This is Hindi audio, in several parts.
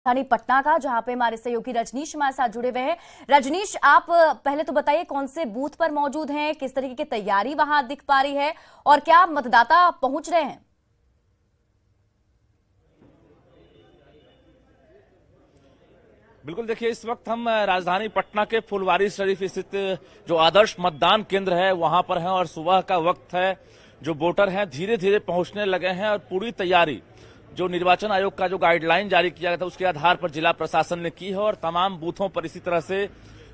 राजधानी पटना का, जहां पे हमारे सहयोगी रजनीश हमारे साथ जुड़े हुए हैं। रजनीश, आप पहले तो बताइए कौन से बूथ पर मौजूद हैं, किस तरीके की तैयारी वहां दिख पा रही है और क्या मतदाता पहुंच रहे हैं? बिल्कुल, देखिए इस वक्त हम राजधानी पटना के फुलवारी शरीफ स्थित जो आदर्श मतदान केंद्र है वहां पर हैं और सुबह का वक्त है। जो वोटर हैं धीरे धीरे पहुंचने लगे हैं और पूरी तैयारी जो निर्वाचन आयोग का जो गाइडलाइन जारी किया गया था उसके आधार पर जिला प्रशासन ने की है और तमाम बूथों पर इसी तरह से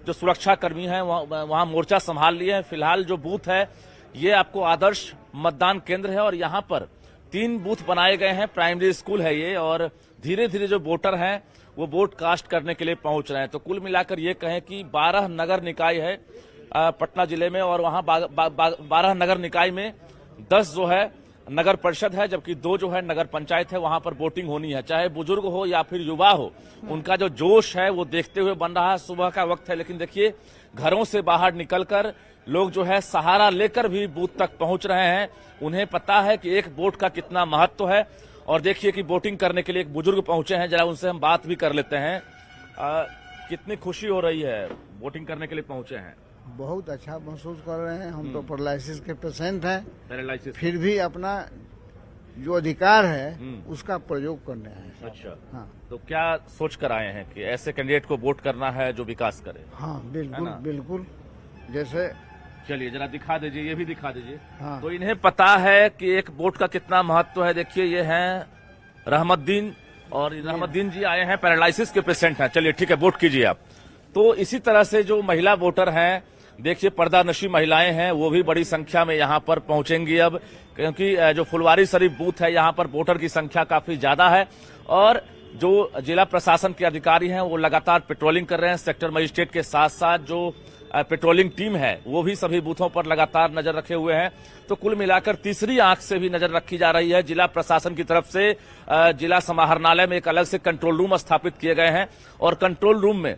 जो सुरक्षा कर्मी हैं वहां मोर्चा संभाल लिए हैं। फिलहाल जो बूथ है ये आपको आदर्श मतदान केंद्र है और यहाँ पर 3 बूथ बनाए गए हैं। प्राइमरी स्कूल है ये और धीरे धीरे जो वोटर हैं वो वोट कास्ट करने के लिए पहुंच रहे हैं। तो कुल मिलाकर ये कहें कि 12 नगर निकाय है पटना जिले में और वहां 12 नगर निकाय में 10 जो है नगर परिषद है, जबकि 2 जो है नगर पंचायत है। वहां पर वोटिंग होनी है, चाहे बुजुर्ग हो या फिर युवा हो, उनका जो जोश है वो देखते हुए बन रहा है। सुबह का वक्त है लेकिन देखिए घरों से बाहर निकलकर लोग जो है सहारा लेकर भी बूथ तक पहुंच रहे हैं। उन्हें पता है कि एक वोट का कितना महत्व है और देखिए कि वोटिंग करने के लिए एक बुजुर्ग पहुंचे हैं, जरा उनसे हम बात भी कर लेते हैं। कितनी खुशी हो रही है, वोटिंग करने के लिए पहुंचे हैं? बहुत अच्छा महसूस कर रहे हैं। हम तो पैरालिसिस के पेशेंट हैं, पैरालिसिस फिर भी अपना जो अधिकार है उसका प्रयोग करने आए। अच्छा, हाँ। तो क्या सोच कर आए हैं कि ऐसे कैंडिडेट को वोट करना है जो विकास करे? हाँ बिल्कुल बिल्कुल। जैसे चलिए जरा दिखा दीजिए, ये भी दिखा दीजिए। हाँ। तो इन्हें पता है कि एक वोट का कितना महत्व है। देखिए ये हैं रहमतुद्दीन और रहमतुद्दीन जी आए हैं, पैरालिसिस के पेशेंट हैं। चलिए ठीक है, वोट कीजिए आप। तो इसी तरह से जो महिला वोटर हैं, देखिए पर्दानशी महिलाएं हैं, वो भी बड़ी संख्या में यहाँ पर पहुंचेंगी अब, क्योंकि जो फुलवारी शरीफ बूथ है यहाँ पर वोटर की संख्या काफी ज्यादा है और जो जिला प्रशासन के अधिकारी हैं वो लगातार पेट्रोलिंग कर रहे हैं। सेक्टर मजिस्ट्रेट के साथ साथ जो पेट्रोलिंग टीम है वो भी सभी बूथों पर लगातार नजर रखे हुए हैं। तो कुल मिलाकर तीसरी आंख से भी नजर रखी जा रही है। जिला प्रशासन की तरफ से जिला समाहरणालय में एक अलग से कंट्रोल रूम स्थापित किए गए हैं और कंट्रोल रूम में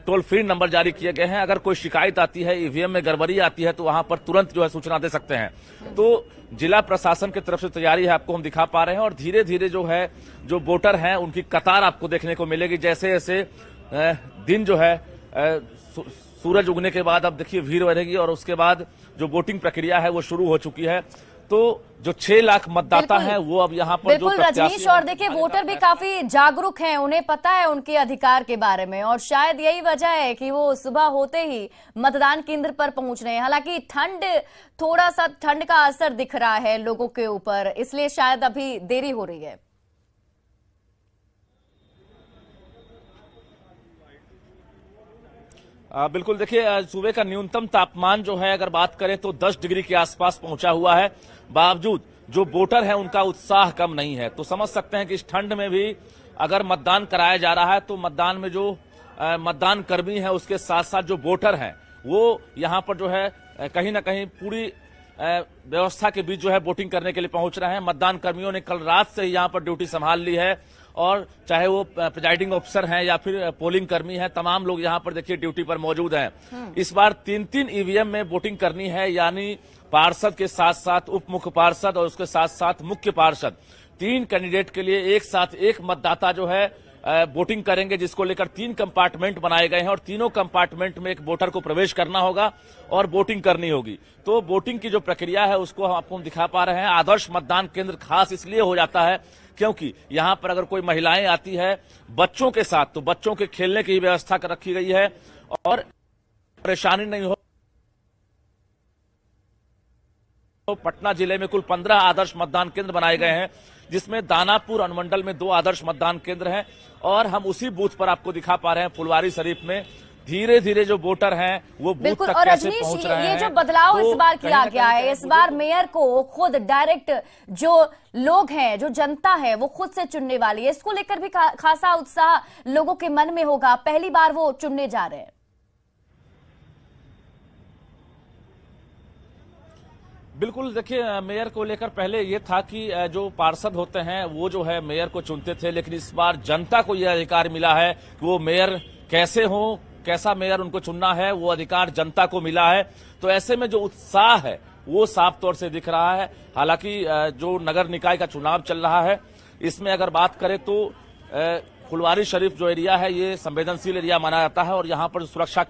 टोल फ्री नंबर जारी किए गए हैं। अगर कोई शिकायत आती है, ईवीएम में गड़बड़ी आती है तो वहां पर तुरंत जो है सूचना दे सकते हैं। तो जिला प्रशासन की तरफ से तैयारी है, आपको हम दिखा पा रहे हैं और धीरे धीरे जो है जो वोटर हैं उनकी कतार आपको देखने को मिलेगी। जैसे जैसे दिन जो है सूरज उगने के बाद अब देखिए भीड़ बढ़ेगी और उसके बाद जो वोटिंग प्रक्रिया है वो शुरू हो चुकी है। तो जो 6 लाख मतदाता हैं वो अब यहाँ पर बिल्कुल रजनीश, और देखिए वोटर भी काफी जागरूक हैं, उन्हें पता है उनके अधिकार के बारे में और शायद यही वजह है कि वो सुबह होते ही मतदान केंद्र पर पहुंच रहे हैं। हालांकि थोड़ा सा ठंड का असर दिख रहा है लोगों के ऊपर, इसलिए शायद अभी देरी हो रही है। बिल्कुल, देखिए सुबह का न्यूनतम तापमान जो है अगर बात करें तो 10 डिग्री के आसपास पहुंचा हुआ है। बावजूद जो वोटर है उनका उत्साह कम नहीं है। तो समझ सकते हैं कि इस ठंड में भी अगर मतदान कराया जा रहा है तो मतदान में जो मतदान कर्मी है उसके साथ साथ जो वोटर हैं वो यहाँ पर जो है कहीं ना कहीं पूरी व्यवस्था के बीच जो है वोटिंग करने के लिए पहुंच रहे हैं। मतदान कर्मियों ने कल रात से ही यहाँ पर ड्यूटी संभाल ली है और चाहे वो प्रिजाइडिंग ऑफिसर हैं या फिर पोलिंग कर्मी हैं, तमाम लोग यहाँ पर देखिए ड्यूटी पर मौजूद हैं। इस बार 3-3 ईवीएम में वोटिंग करनी है, यानी पार्षद के साथ साथ उप मुख्य पार्षद और उसके साथ साथ मुख्य पार्षद, 3 कैंडिडेट के लिए एक साथ एक मतदाता जो है वोटिंग करेंगे, जिसको लेकर 3 कंपार्टमेंट बनाए गए हैं और तीनों कंपार्टमेंट में एक वोटर को प्रवेश करना होगा और वोटिंग करनी होगी। तो वोटिंग की जो प्रक्रिया है उसको हम आपको दिखा पा रहे हैं। आदर्श मतदान केंद्र खास इसलिए हो जाता है क्योंकि यहाँ पर अगर कोई महिलाएं आती है बच्चों के साथ तो बच्चों के खेलने की व्यवस्था कर रखी गई है और परेशानी नहीं हो। तो पटना जिले में कुल 15 आदर्श मतदान केंद्र बनाए गए हैं, जिसमें दानापुर अनुमंडल में 2 आदर्श मतदान केंद्र हैं और हम उसी बूथ पर आपको दिखा पा रहे हैं फुलवारी शरीफ में धीरे धीरे जो वोटर हैं वो बूथ तक कैसे पहुंच रहे हैं। ये जो बदलाव इस बार किया गया है, इस बार मेयर को खुद डायरेक्ट जो लोग हैं, जो जनता है वो खुद से चुनने वाली है। इसको लेकर भी खासा उत्साह लोगों के मन में होगा, पहली बार वो चुनने जा रहे हैं। बिल्कुल, देखिए मेयर को लेकर पहले ये था कि जो पार्षद होते हैं वो जो है मेयर को चुनते थे, लेकिन इस बार जनता को यह अधिकार मिला है कि वो मेयर कैसे हो, कैसा मेयर उनको चुनना है, वो अधिकार जनता को मिला है। तो ऐसे में जो उत्साह है वो साफ तौर से दिख रहा है। हालांकि जो नगर निकाय का चुनाव चल रहा है इसमें अगर बात करें तो फुलवारी शरीफ जो एरिया है ये संवेदनशील एरिया माना जाता है और यहाँ पर सुरक्षा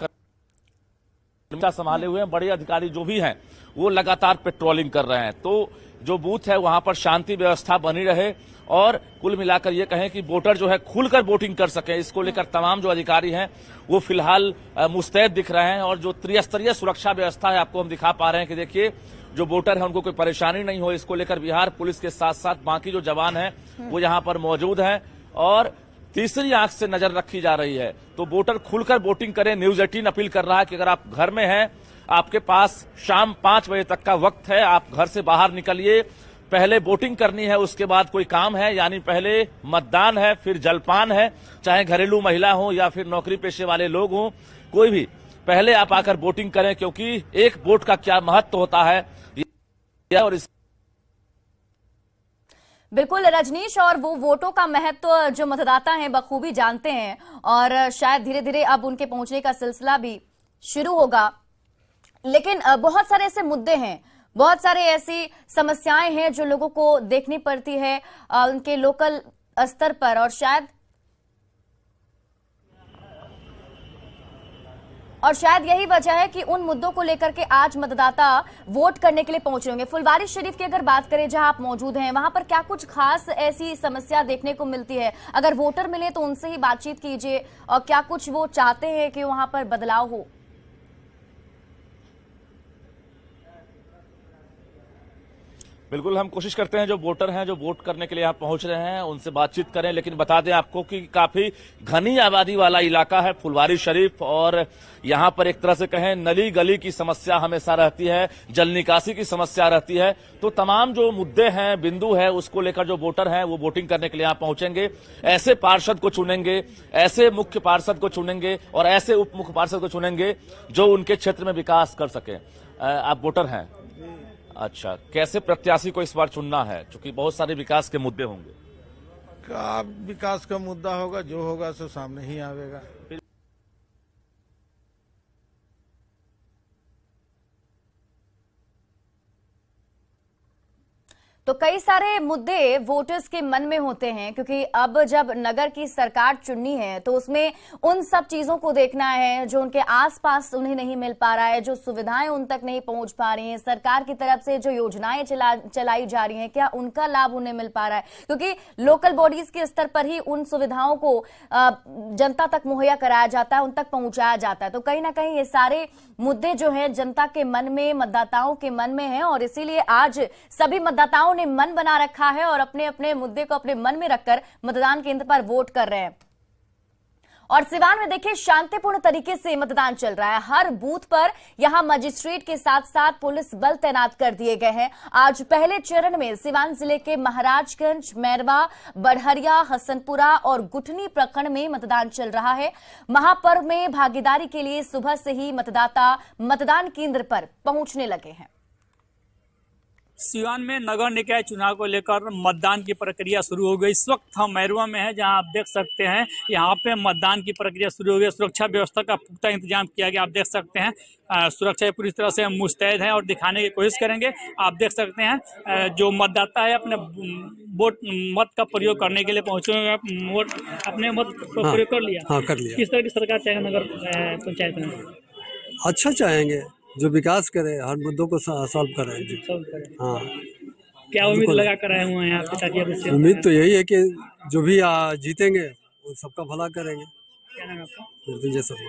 संभाले हुए हैं बड़े अधिकारी जो भी हैं वो लगातार पेट्रोलिंग कर रहे हैं। तो जो बूथ है वहां पर शांति व्यवस्था बनी रहे और कुल मिलाकर ये कहें कि वोटर जो है खुलकर वोटिंग कर सके, इसको लेकर तमाम जो अधिकारी हैं वो फिलहाल मुस्तैद दिख रहे हैं। और जो त्रिस्तरीय सुरक्षा व्यवस्था है आपको हम दिखा पा रहे हैं कि देखिए जो वोटर है उनको कोई परेशानी नहीं हो, इसको लेकर बिहार पुलिस के साथ साथ बाकी जो जवान हैं वो यहाँ पर मौजूद हैं और तीसरी आंख से नजर रखी जा रही है। तो वोटर खुलकर वोटिंग करें। न्यूज 18 अपील कर रहा है कि अगर आप घर में हैं, आपके पास शाम 5 बजे तक का वक्त है, आप घर से बाहर निकलिए। पहले वोटिंग करनी है, उसके बाद कोई काम है, यानी पहले मतदान है, फिर जलपान है, चाहे घरेलू महिला हो या फिर नौकरी पेशे वाले लोग हों, कोई भी पहले आप आकर वोटिंग करें क्योंकि एक वोट का क्या महत्व होता है। और बिल्कुल रजनीश, और वो वोटों का महत्व जो मतदाता हैं बखूबी जानते हैं और शायद धीरे धीरे अब उनके पहुंचने का सिलसिला भी शुरू होगा। लेकिन बहुत सारे ऐसे मुद्दे हैं, बहुत सारे ऐसी समस्याएं हैं जो लोगों को देखनी पड़ती है उनके लोकल स्तर पर और शायद यही वजह है कि उन मुद्दों को लेकर के आज मतदाता वोट करने के लिए पहुंच रहे होंगे। फुलवारी शरीफ की अगर बात करें जहां आप मौजूद हैं, वहां पर क्या कुछ खास ऐसी समस्या देखने को मिलती है? अगर वोटर मिले तो उनसे ही बातचीत कीजिए और क्या कुछ वो चाहते हैं कि वहां पर बदलाव हो? बिल्कुल हम कोशिश करते हैं जो वोटर हैं जो वोट करने के लिए यहाँ पहुंच रहे हैं उनसे बातचीत करें, लेकिन बता दें आपको कि काफी घनी आबादी वाला इलाका है फुलवारी शरीफ और यहाँ पर एक तरह से कहें नली गली की समस्या हमेशा रहती है, जल निकासी की समस्या रहती है। तो तमाम जो मुद्दे हैं, बिंदु है, उसको लेकर जो वोटर हैं वो वोटिंग करने के लिए यहाँ पहुंचेंगे। ऐसे पार्षद को चुनेंगे, ऐसे मुख्य पार्षद को चुनेंगे और ऐसे उप मुख्य पार्षद को चुनेंगे जो उनके क्षेत्र में विकास कर सके। आप वोटर हैं? अच्छा, कैसे प्रत्याशी को इस बार चुनना है, क्योंकि बहुत सारे विकास के मुद्दे होंगे? क्या विकास का मुद्दा होगा, जो होगा सो सामने ही आवेगा। तो कई सारे मुद्दे वोटर्स के मन में होते हैं क्योंकि अब जब नगर की सरकार चुननी है तो उसमें उन सब चीजों को देखना है जो उनके आसपास उन्हें नहीं मिल पा रहा है, जो सुविधाएं उन तक नहीं पहुंच पा रही हैं, सरकार की तरफ से जो योजनाएं चलाई जा रही हैं क्या उनका लाभ उन्हें मिल पा रहा है, क्योंकि लोकल बॉडीज के स्तर पर ही उन सुविधाओं को जनता तक मुहैया कराया जाता है, उन तक पहुंचाया जाता है। तो कहीं ना कहीं ये सारे मुद्दे जो है जनता के मन में, मतदाताओं के मन में है और इसीलिए आज सभी मतदाताओं ने मन बना रखा है और अपने अपने मुद्दे को अपने मन में रखकर मतदान केंद्र पर वोट कर रहे हैं। और सिवान में देखिए शांतिपूर्ण तरीके से मतदान चल रहा है। हर बूथ पर यहां मजिस्ट्रेट के साथ साथ पुलिस बल तैनात कर दिए गए हैं। आज पहले चरण में सिवान जिले के महाराजगंज, मैरवा, बड़हरिया, हसनपुरा और गुठनी प्रखंड में मतदान चल रहा है। महापर्व में भागीदारी के लिए सुबह से ही मतदाता मतदान केंद्र पर पहुंचने लगे हैं। सिवान में नगर निकाय चुनाव को लेकर मतदान की प्रक्रिया शुरू हो गई। इस वक्त हम मैरवा में हैं जहां आप देख सकते हैं यहां पे मतदान की प्रक्रिया शुरू हो गई। सुरक्षा व्यवस्था का पुख्ता इंतजाम किया गया। आप देख सकते हैं सुरक्षा पूरी तरह से मुस्तैद है और दिखाने की कोशिश करेंगे। आप देख सकते हैं जो मतदाता है अपने मत का प्रयोग करने के लिए पहुंचे हुए, अपने मत का प्रयोग कर लिया। हाँ, कर लिया। किस तरह की सरकार चाहेगा नगर पंचायत में? अच्छा चाहेंगे, जो विकास करे, हर मुद्दों को सॉल्व करे। हाँ, क्या उम्मीद लगा कर आए हुए हैं यहाँ पे ताकि उम्मीद तो यही है कि जो भी जीतेंगे वो सबका भला करेंगे। क्या नाम है आपका?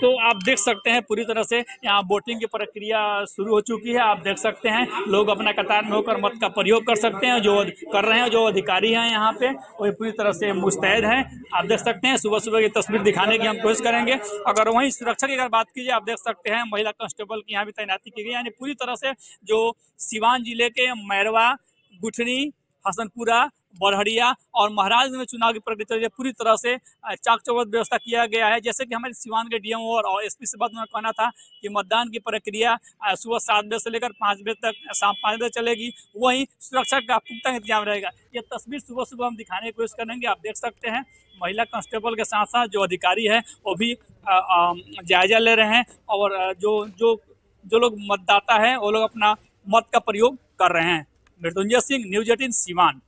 तो आप देख सकते हैं पूरी तरह से यहाँ वोटिंग की प्रक्रिया शुरू हो चुकी है। आप देख सकते हैं लोग अपना कतार में होकर मत का प्रयोग कर सकते हैं। जो कर रहे हैं, जो अधिकारी हैं यहाँ पे वो पूरी तरह से मुस्तैद हैं। आप देख सकते हैं सुबह सुबह की तस्वीर दिखाने की हम कोशिश करेंगे। अगर वहीं सुरक्षा की अगर बात कीजिए, आप देख सकते हैं महिला कांस्टेबल की यहाँ भी तैनाती की गई। यानी पूरी तरह से जो सिवान जिले के मैरवा, गुठनी, हसनपुरा, बड़हरिया और महाराज में चुनाव की प्रक्रिया पूरी तरह से चाक चौबंद व्यवस्था किया गया है। जैसे कि हमारे सिवान के डीएम और एसपी से बात में कहना था कि मतदान की प्रक्रिया सुबह 7 बजे से लेकर 5 बजे तक, शाम 5 बजे चलेगी। वहीं सुरक्षा का पुख्ता इंतजाम रहेगा। ये तस्वीर सुबह सुबह हम दिखाने की कोशिश करेंगे। आप देख सकते हैं महिला कांस्टेबल के साथ साथ जो अधिकारी है वो भी जायजा ले रहे हैं और जो लोग मतदाता है वो लोग अपना मत का प्रयोग कर रहे हैं। मृत्युंजय सिंह, न्यूज 18 सिवान।